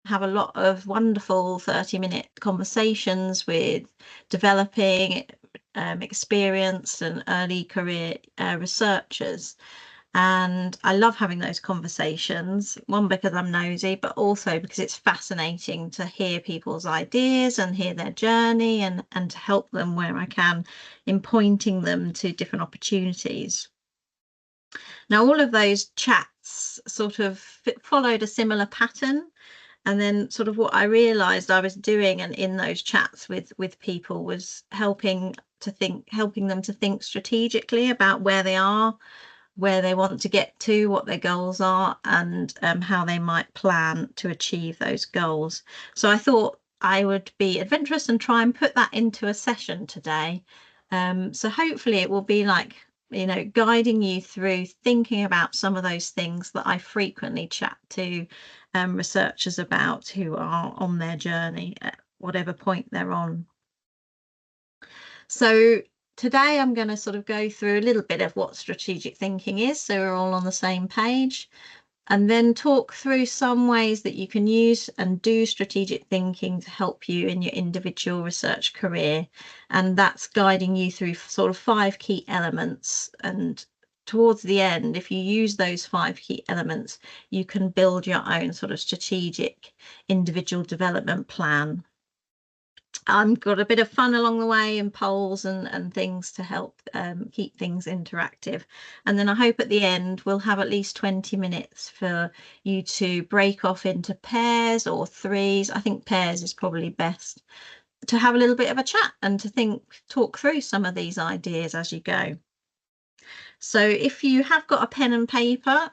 have a lot of wonderful 30-minute conversations with developing, experienced and early career researchers. And I love having those conversations, one, because I'm nosy, but also because it's fascinating to hear people's ideas and hear their journey, and to help them where I can in pointing them to different opportunities. Now, all of those chats sort of followed a similar pattern. And then sort of what I realized I was doing and in those chats with people was helping them to think strategically about where they are, where they want to get to, what their goals are, and how they might plan to achieve those goals. So I thought I would be adventurous and try and put that into a session today. So hopefully it will be like, guiding you through thinking about some of those things that I frequently chat to researchers about who are on their journey at whatever point they're on. So today I'm going to sort of go through a little bit of what strategic thinking is, so we're all on the same page, and then talk through some ways that you can use and do strategic thinking to help you in your individual research career. And that's guiding you through sort of 5 key elements. And towards the end, if you use those 5 key elements, you can build your own sort of strategic individual development plan. I've got a bit of fun along the way, and polls and things to help keep things interactive. And then I hope at the end we'll have at least 20 minutes for you to break off into pairs or threes. I think pairs is probably best, to have a little bit of a chat and to talk through some of these ideas as you go. So if you have got a pen and paper,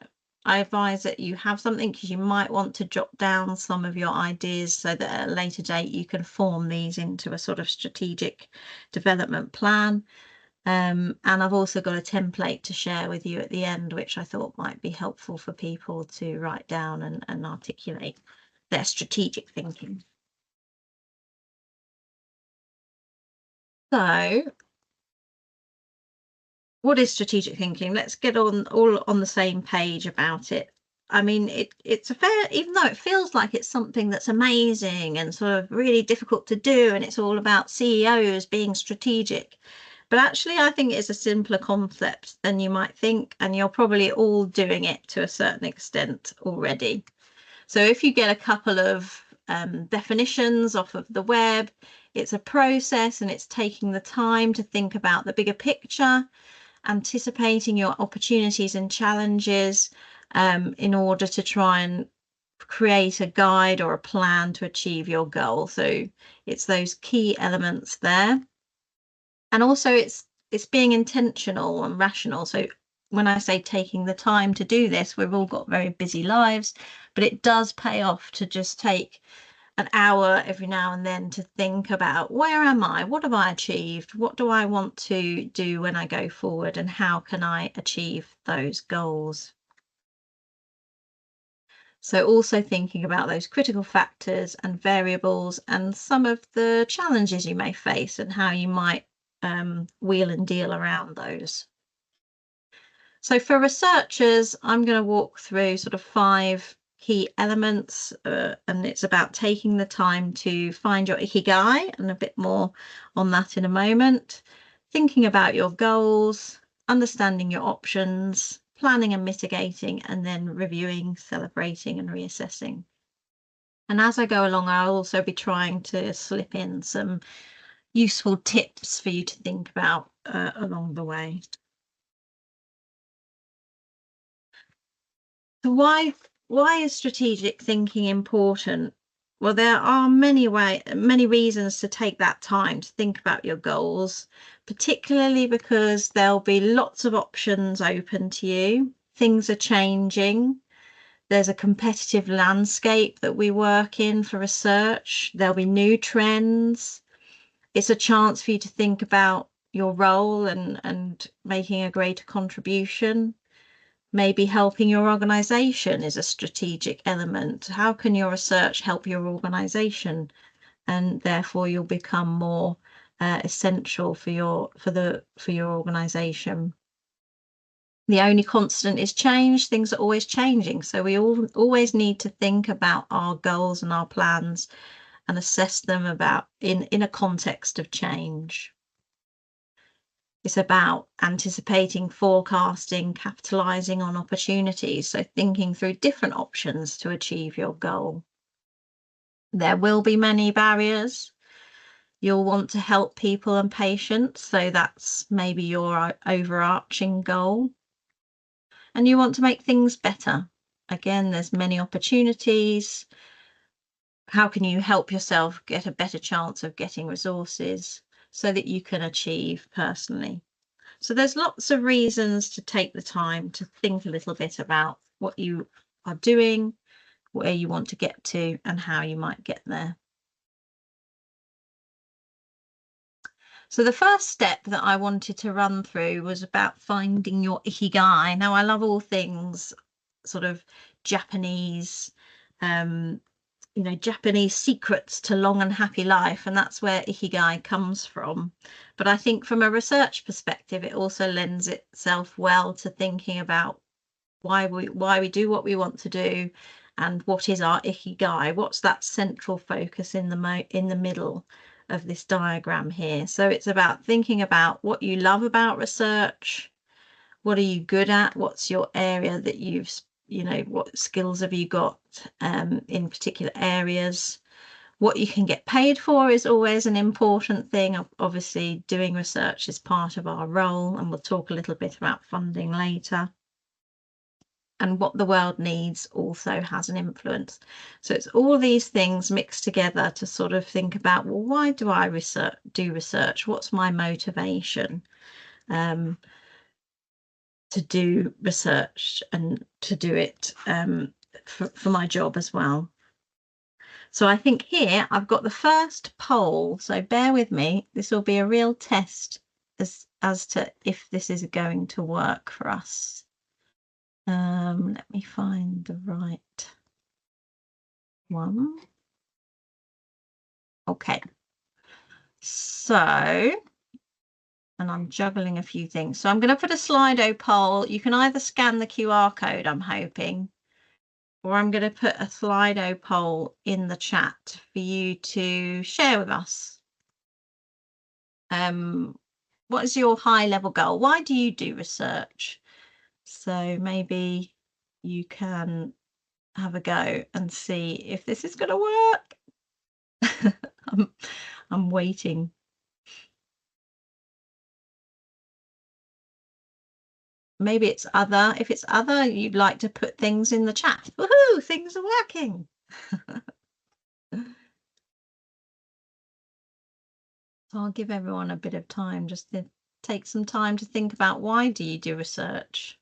I advise that you have something, because you might want to jot down some of your ideas so that at a later date you can form these into a sort of strategic development plan. And I've also got a template to share with you at the end, which I thought might be helpful for people to write down and articulate their strategic thinking. So what is strategic thinking? Let's get all on the same page about it. I mean, it's a fair, even though it feels like it's something that's amazing and sort of really difficult to do, and it's all about CEOs being strategic, but actually I think it's a simpler concept than you might think, and you're probably all doing it to a certain extent already. So if you get a couple of definitions off of the web, it's a process, and it's taking the time to think about the bigger picture, anticipating your opportunities and challenges in order to try and create a guide or a plan to achieve your goal. So it's those key elements there. And also it's being intentional and rational. So when I say taking the time to do this, we've all got very busy lives, but it does pay off to just take an hour every now and then to think about, where am I? What have I achieved? What do I want to do when I go forward? And how can I achieve those goals? So also thinking about those critical factors and variables and some of the challenges you may face and how you might wheel and deal around those. So for researchers, I'm going to walk through sort of 5 key elements, and it's about taking the time to find your ikigai, and a bit more on that in a moment, thinking about your goals, understanding your options, planning and mitigating, and then reviewing, celebrating and reassessing. And as I go along, I'll also be trying to slip in some useful tips for you to think about along the way. So why is strategic thinking important? Well, there are many reasons to take that time to think about your goals, particularly because there'll be lots of options open to you. Things are changing. There's a competitive landscape that we work in for research. There'll be new trends. It's a chance for you to think about your role and making a greater contribution. Maybe helping your organization is a strategic element. How can your research help your organization? And therefore you'll become more essential for your organization. The only constant is change. Things are always changing. So we always need to think about our goals and our plans and assess them about in a context of change. It's about anticipating, forecasting, capitalizing on opportunities. So thinking through different options to achieve your goal. There will be many barriers. You'll want to help people and patients. So that's maybe your overarching goal. And you want to make things better. Again, there's many opportunities. How can you help yourself get a better chance of getting resources so that you can achieve personally? So there's lots of reasons to take the time to think a little bit about what you are doing, where you want to get to, and how you might get there. So the first step that I wanted to run through was about finding your ikigai. Now, I love all things sort of Japanese, Japanese secrets to long and happy life, and that's where ikigai comes from. But I think from a research perspective, it also lends itself well to thinking about why we do what we want to do, and what is our ikigai. What's that central focus in the middle of this diagram here? So it's about thinking about what you love about research. What are you good at? What's your area that what skills have you got in particular areas? What you can get paid for is always an important thing. Obviously, doing research is part of our role, and we'll talk a little bit about funding later. And what the world needs also has an influence. So it's all these things mixed together to sort of think about, well, why do I do research? What's my motivation to do research and to do it for my job as well? So I think here I've got the first poll. So bear with me. This will be a real test as to if this is going to work for us. Let me find the right one. Okay. So, and I'm juggling a few things. So I'm going to put a Slido poll. You can either scan the QR code, I'm hoping, or I'm going to put a Slido poll in the chat for you to share with us. What is your high level goal? Why do you do research? So maybe you can have a go and see if this is going to work. I'm waiting. Maybe it's other. If it's other, you'd like to put things in the chat. Woohoo, things are working. So I'll give everyone a bit of time just to take some time to think about, why do you do research?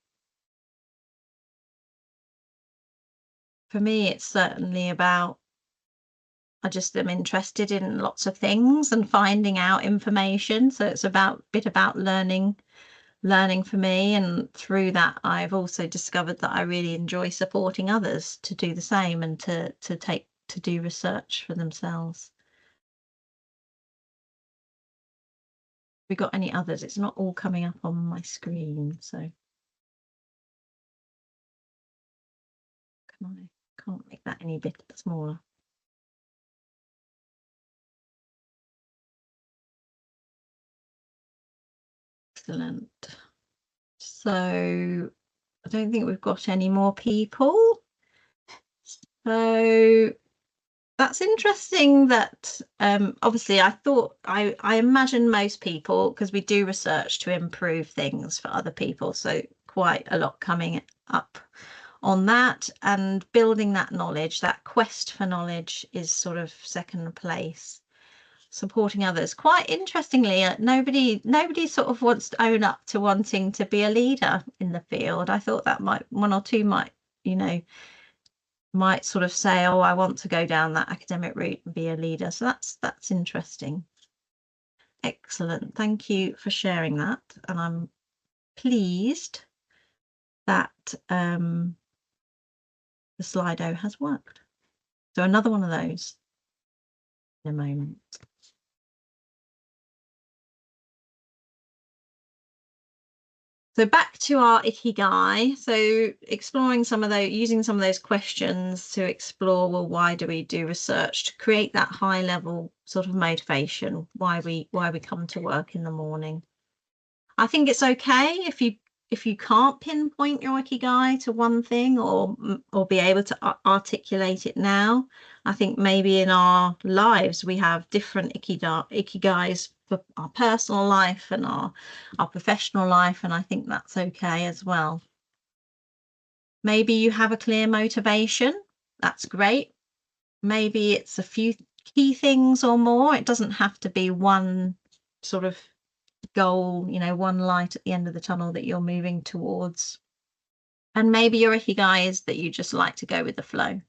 For me, it's certainly about, I just am interested in lots of things and finding out information. So it's a bit about learning for me. And through that, I've also discovered that I really enjoy supporting others to do the same and to do research for themselves. We got any others? It's not all coming up on my screen, so can't make that any bit smaller. Excellent. So I don't think we've got any more people. So that's interesting that obviously I imagine most people, because we do research to improve things for other people, so quite a lot coming up on that, and building that knowledge, that quest for knowledge is sort of second place. Supporting others, quite interestingly, nobody sort of wants to own up to wanting to be a leader in the field. I thought that one or two might sort of say, oh, I want to go down that academic route and be a leader. So that's interesting. Excellent. Thank you for sharing that. And I'm pleased that the Slido has worked. So another one of those in a moment. So back to our ikigai. So exploring some of those, using some of those questions to explore, well, why do we do research, to create that high level sort of motivation, why we come to work in the morning. I think it's okay if you can't pinpoint your ikigai to one thing, or be able to articulate it now. I think maybe in our lives we have different ikigais for our personal life and our professional life, and I think that's okay as well. Maybe you have a clear motivation. That's great. Maybe it's a few key things or more. It doesn't have to be one sort of goal, one light at the end of the tunnel that you're moving towards. And maybe your ikigai is that you just like to go with the flow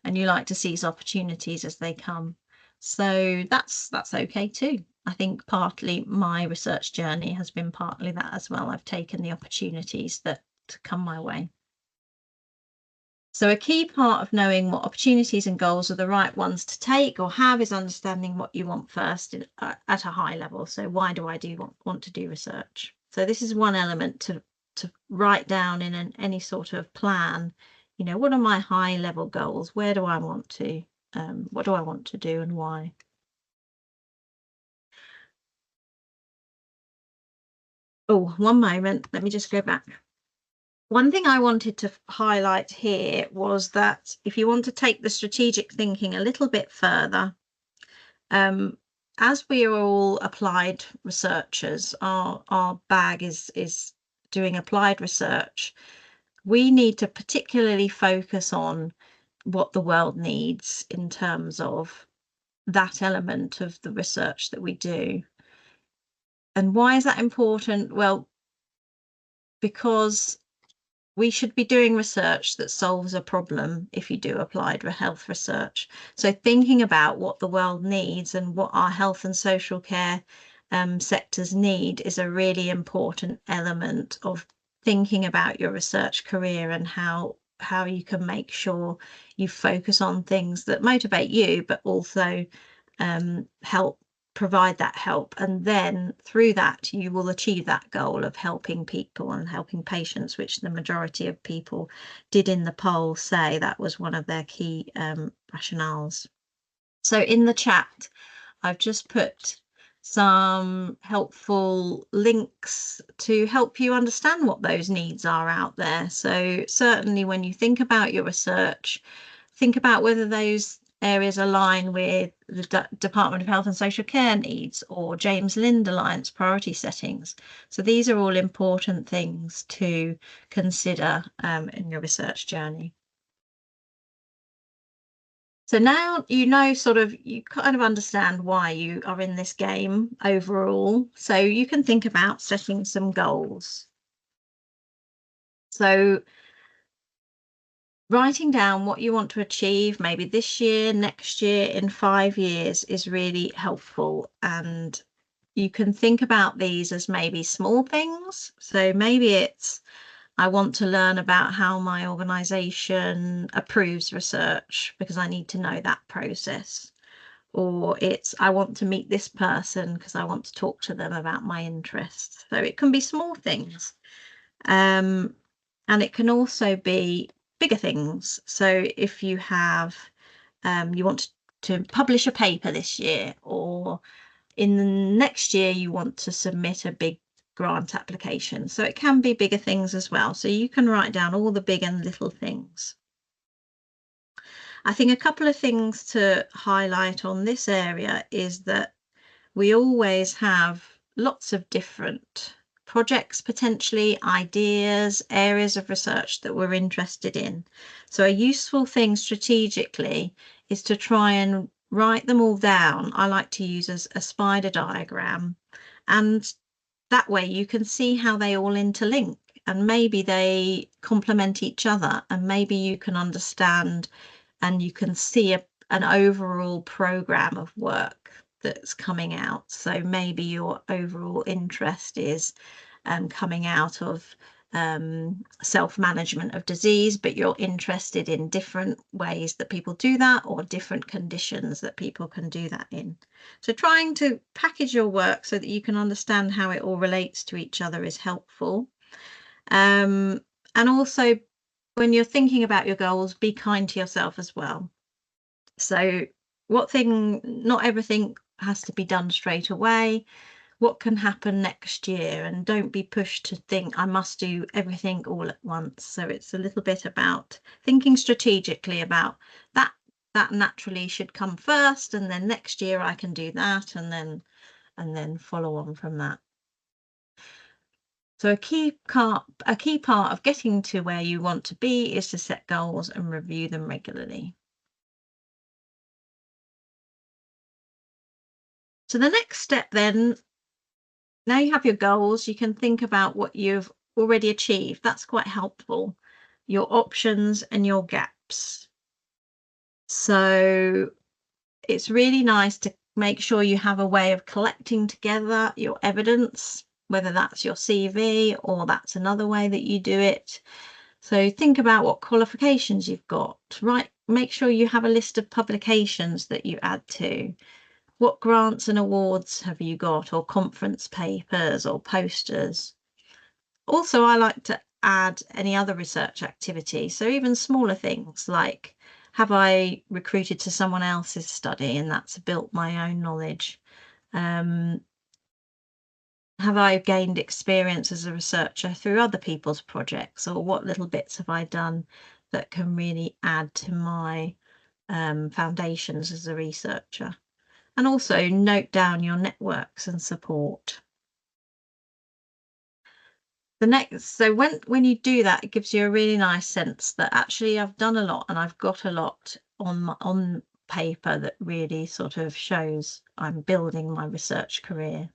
and you like to seize opportunities as they come. So that's okay too. I think partly my research journey has been partly that as well. I've taken the opportunities that come my way. So a key part of knowing what opportunities and goals are the right ones to take or have is understanding what you want first at a high level. So why do I want to do research? So this is one element to write down in any sort of plan. What are my high level goals? Where do I want to? What do I want to do and why? Oh, one moment. Let me just go back. One thing I wanted to highlight here was that if you want to take the strategic thinking a little bit further, as we are all applied researchers, our bag is doing applied research. We need to particularly focus on what the world needs in terms of that element of the research that we do. And why is that important? Well, because we should be doing research that solves a problem if you do applied health research. So thinking about what the world needs and what our health and social care sectors need is a really important element of thinking about your research career and how you can make sure you focus on things that motivate you, but also help provide that help, and then through that you will achieve that goal of helping people and helping patients, which the majority of people did in the poll say that was one of their key rationales. So in the chat I've just put some helpful links to help you understand what those needs are out there. So certainly when you think about your research, think about whether those areas align with the Department of Health and Social Care needs or James Lind Alliance priority settings. So these are all important things to consider in your research journey. So now you kind of understand why you are in this game overall. So you can think about setting some goals. So writing down what you want to achieve, maybe this year, next year, in 5 years, is really helpful. And you can think about these as maybe small things. So maybe it's, I want to learn about how my organization approves research because I need to know that process. Or it's, I want to meet this person because I want to talk to them about my interests. So it can be small things. And it can also be bigger things. So if you have, you want to publish a paper this year, or in the next year you want to submit a big grant application. So it can be bigger things as well. So you can write down all the big and little things. I think a couple of things to highlight on this area is that we always have lots of different projects, potentially ideas, areas of research that we're interested in. So a useful thing strategically is to try and write them all down. I like to use a spider diagram, and that way you can see how they all interlink, and maybe they complement each other, and maybe you can understand and you can see an overall program of work that's coming out. So maybe your overall interest is coming out of self-management of disease, but you're interested in different ways that people do that, or different conditions that people can do that in. So trying to package your work so that you can understand how it all relates to each other is helpful. And also, when you're thinking about your goals, be kind to yourself as well. So not everything has to be done straight away. What can happen next year? And don't be pushed to think I must do everything all at once. So it's a little bit about thinking strategically about that. That naturally should come first, and then next year I can do that, and then follow on from that. So a key part of getting to where you want to be is to set goals and review them regularly. So the next step then, now you have your goals, you can think about what you've already achieved. That's quite helpful. Your options and your gaps. So it's really nice to make sure you have a way of collecting together your evidence, whether that's your CV or that's another way that you do it. So think about what qualifications you've got, right? Make sure you have a list of publications that you add to. What grants and awards have you got, or conference papers or posters? Also, I like to add any other research activity. So even smaller things like, have I recruited to someone else's study and that's built my own knowledge? Have I gained experience as a researcher through other people's projects, or what little bits have I done that can really add to my foundations as a researcher? And also note down your networks and support. So when you do that, it gives you a really nice sense that actually I've done a lot and I've got a lot on paper that really sort of shows I'm building my research career.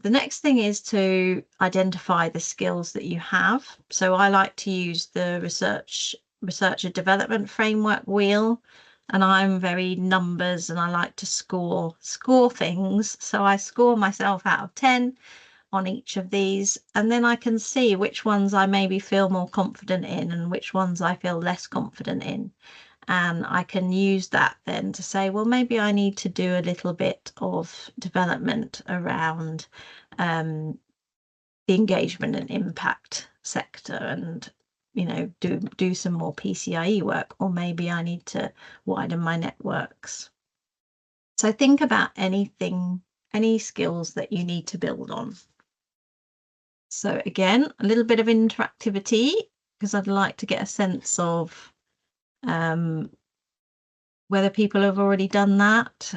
The next thing is to identify the skills that you have. So I like to use the researcher development framework wheel, and I'm very numbers and I like to score things. So I score myself out of 10 on each of these, and then I can see which ones I maybe feel more confident in and which ones I feel less confident in. And I can use that then to say, well, maybe I need to do a little bit of development around the engagement and impact sector, and do some more PCIe work, or maybe I need to widen my networks. So think about any skills that you need to build on. So again, a little bit of interactivity, because I'd like to get a sense of whether people have already done that.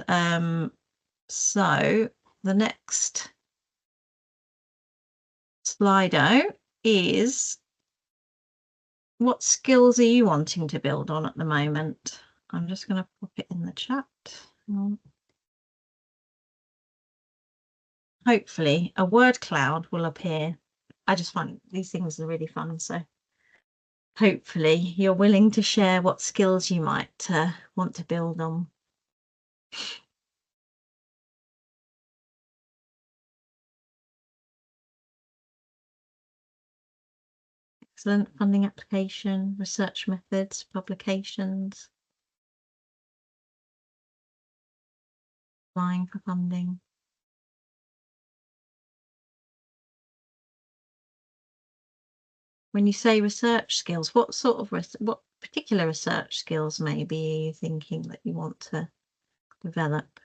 So the next Slido is, what skills are you wanting to build on at the moment? I'm just going to pop it in the chat. Hopefully a word cloud will appear. I just find these things are really fun, so hopefully you're willing to share what skills you might want to build on. Excellent. Funding application, research methods, publications, applying for funding. When you say research skills, what particular research skills maybe are you thinking that you want to develop?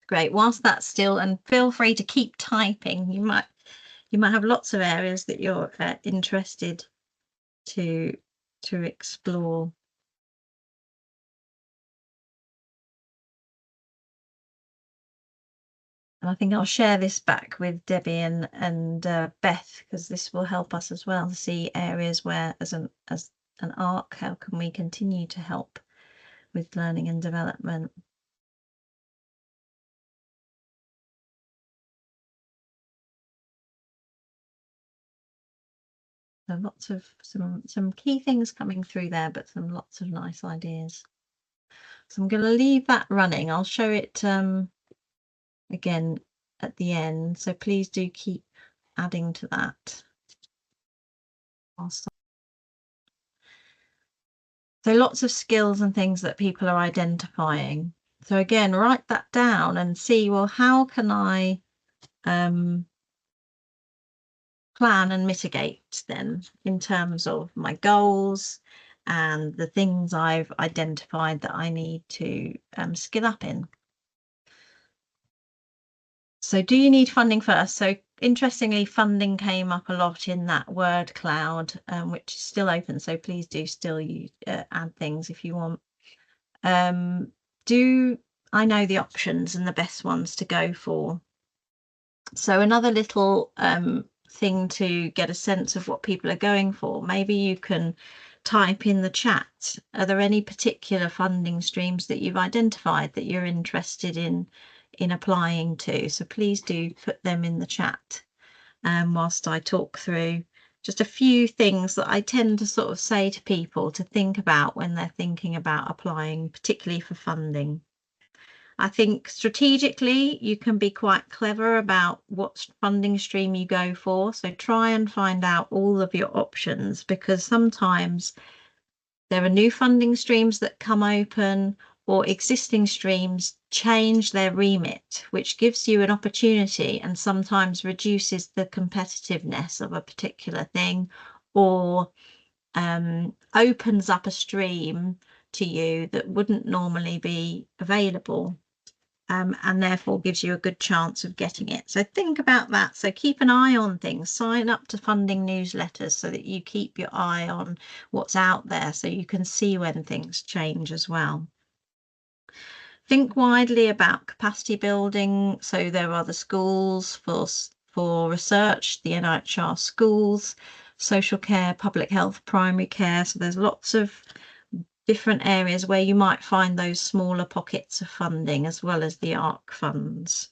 Great. Whilst that's still, and feel free to keep typing. You might have lots of areas that you're interested to explore. And I think I'll share this back with Debbie and Beth, because this will help us as well to see areas where, as an ARC, how can we continue to help with learning and development. So lots of some key things coming through there, but lots of nice ideas. So I'm going to leave that running. I'll show it again at the end. So please do keep adding to that. So lots of skills and things that people are identifying. So again, write that down and see, well, how can I plan and mitigate then in terms of my goals and the things I've identified that I need to skill up in. So do you need funding first? So interestingly, funding came up a lot in that word cloud, which is still open. So please do still add things if you want. Do I know the options and the best ones to go for? So another little thing to get a sense of what people are going for, maybe you can type in the chat, are there any particular funding streams that you've identified that you're interested in applying to? So please do put them in the chat whilst I talk through just a few things that I tend to sort of say to people to think about when they're thinking about applying, particularly for funding. I think strategically you can be quite clever about what funding stream you go for. So try and find out all of your options, because sometimes there are new funding streams that come open or existing streams change their remit, which gives you an opportunity and sometimes reduces the competitiveness of a particular thing, or opens up a stream to you that wouldn't normally be available. And therefore gives you a good chance of getting it. So think about that. So keep an eye on things, sign up to funding newsletters so that you keep your eye on what's out there so you can see when things change as well. Think widely about capacity building. So there are the schools for research, the NIHR schools, social care, public health, primary care. So there's lots of different areas where you might find those smaller pockets of funding as well as the ARC funds.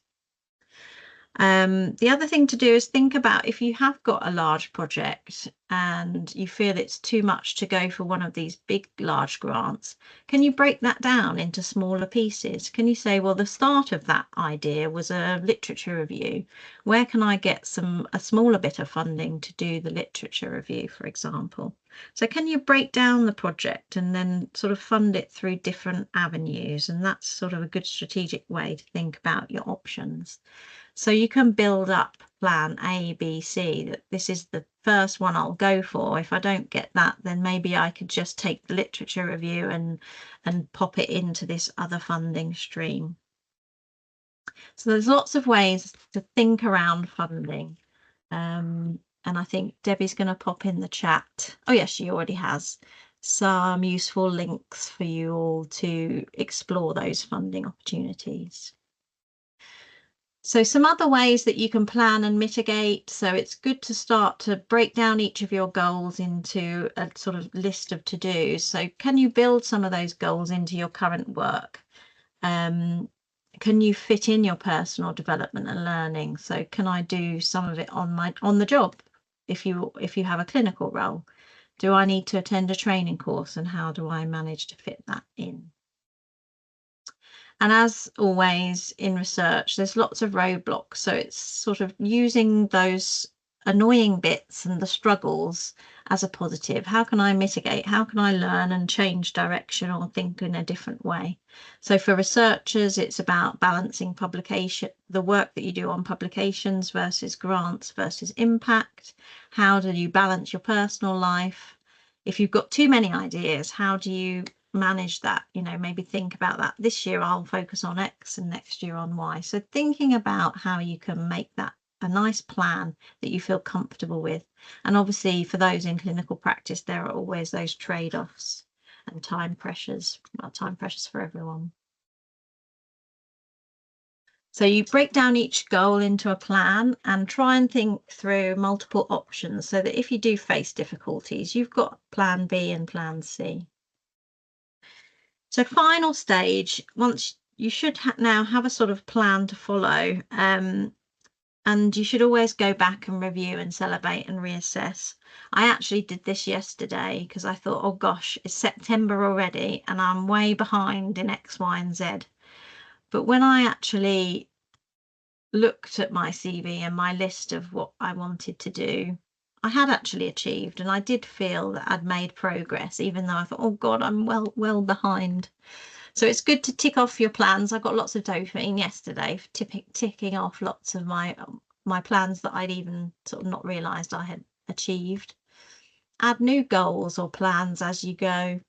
The other thing to do is think about if you have got a large project and you feel it's too much to go for one of these big, large grants, can you break that down into smaller pieces? Can you say, well, the start of that idea was a literature review. Where can I get a smaller bit of funding to do the literature review, for example? So can you break down the project and then sort of fund it through different avenues? And that's sort of a good strategic way to think about your options. So you can build up plan A, B, C, that this is the first one I'll go for. If I don't get that, then maybe I could just take the literature review and pop it into this other funding stream. So there's lots of ways to think around funding. And I think Debbie's going to pop in the chat. Oh, yes, she already has some useful links for you all to explore those funding opportunities. So some other ways that you can plan and mitigate. So it's good to start to break down each of your goals into a sort of list of to-dos. So can you build some of those goals into your current work? Can you fit in your personal development and learning? So can I do some of it on the job if you have a clinical role? Do I need to attend a training course, and how do I manage to fit that in? And as always in research, there's lots of roadblocks. So it's sort of using those annoying bits and the struggles as a positive. How can I mitigate? How can I learn and change direction or think in a different way? So for researchers, it's about balancing publication, the work that you do on publications versus grants versus impact. How do you balance your personal life? If you've got too many ideas, how do you manage that? Maybe think about that. This year I'll focus on X and next year on Y. So thinking about how you can make that a nice plan that you feel comfortable with. And obviously for those in clinical practice, there are always those trade-offs and time pressures. Well, time pressures for everyone. So you break down each goal into a plan and try and think through multiple options so that if you do face difficulties, you've got plan B and plan C. So final stage, once you should now have a sort of plan to follow, and you should always go back and review and celebrate and reassess. I actually did this yesterday because I thought, oh gosh, it's September already and I'm way behind in X, Y, and Z. But when I actually looked at my CV and my list of what I wanted to do, I had actually achieved, and I did feel that I'd made progress, even though I thought, oh God, I'm well behind. So it's good to tick off your plans. I got lots of dopamine yesterday for ticking off lots of my plans that I'd even sort of not realised I had achieved. Add new goals or plans as you go,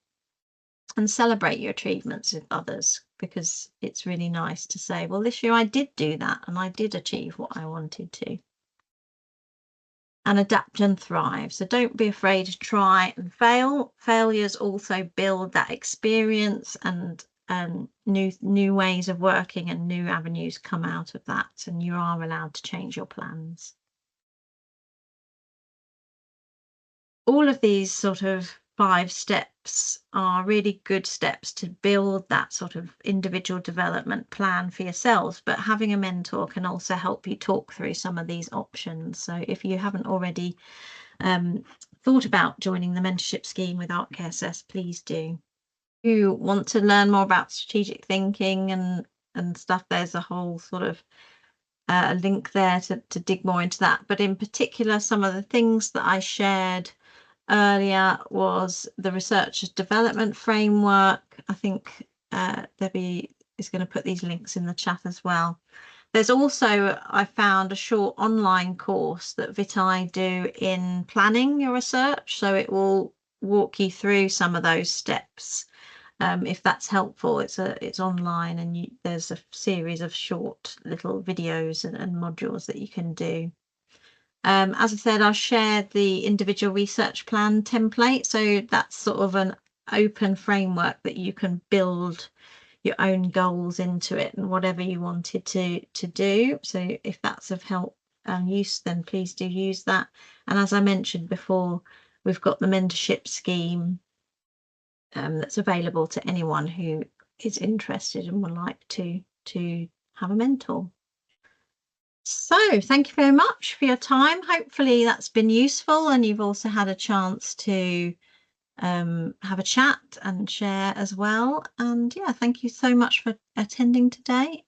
and celebrate your achievements with others, because it's really nice to say, well, this year I did do that and I did achieve what I wanted to. And adapt and thrive. So don't be afraid to try and fail. Failures also build that experience, and new ways of working and new avenues come out of that, and you are allowed to change your plans. All of these sort of 5 steps are really good steps to build that sort of individual development plan for yourselves, but having a mentor can also help you talk through some of these options. So if you haven't already thought about joining the mentorship scheme with ARC KSS, please do. If you want to learn more about strategic thinking and stuff, there's a whole sort of link there to dig more into that. But in particular, some of the things that I shared earlier was the research development framework. I think Debbie is going to put these links in the chat as well. There's also, I found, a short online course that Vitae do in planning your research, so it will walk you through some of those steps. If that's helpful, it's online, and there's a series of short little videos and modules that you can do. As I said, I'll share the individual research plan template. So that's sort of an open framework that you can build your own goals into it and whatever you wanted to do. So if that's of help and use, then please do use that. And as I mentioned before, we've got the mentorship scheme that's available to anyone who is interested and would like to have a mentor. So thank you very much for your time. Hopefully that's been useful, and you've also had a chance to have a chat and share as well. And yeah, thank you so much for attending today.